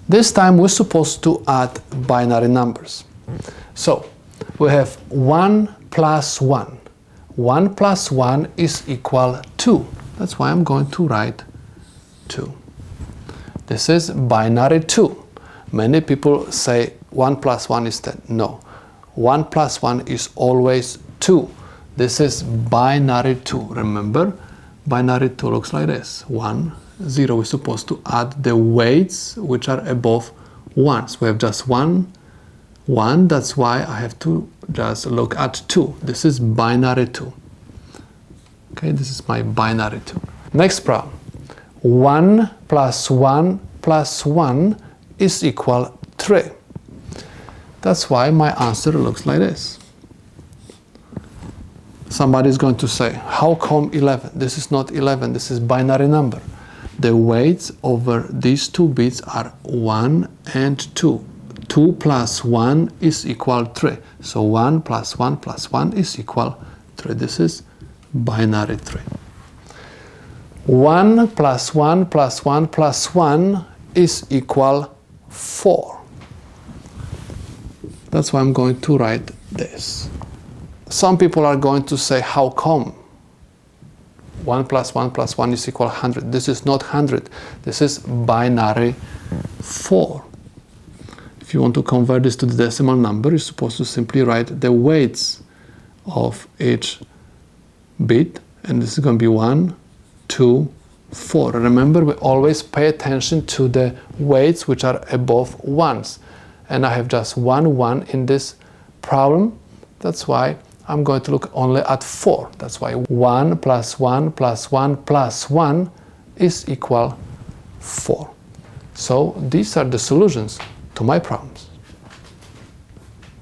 This time we're supposed to add binary numbers. So we have 1 plus 1. 1 plus 1 is equal 2. That's why I'm going to write 2. This is binary 2. Many people say 1 plus 1 is 10. No. 1 plus 1 is always 2. This is binary 2. Remember, binary 2 looks like this. 1, 0. We're supposed to add the weights which are above 1s. We have just 1, 1. That's why I have to just look at 2. This is binary 2. Okay, this is my binary 2. Next problem. 1 plus 1 plus 1 is equal 3. That's why my answer looks like this. Somebody is going to say, how come 11? This is not 11, this is binary number. The weights over these two bits are 1 and 2. 2 plus 1 is equal 3. So 1 plus 1 plus 1 is equal 3. This is binary 3. 1 plus 1 plus 1 plus 1 is equal 4. That's why I'm going to write this. Some people are going to say, how come? 1 plus 1 plus 1 is equal 100. This is not 100. This is binary 4. If you want to convert this to the decimal number, you're supposed to simply write the weights of each bit. And this is going to be 1, 2, 4. Remember, we always pay attention to the weights which are above 1s. And I have just 1 1 in this problem. That's why I'm going to look only at 4. That's why 1 plus 1 plus 1 plus 1 is equal 4. So these are the solutions to my problems.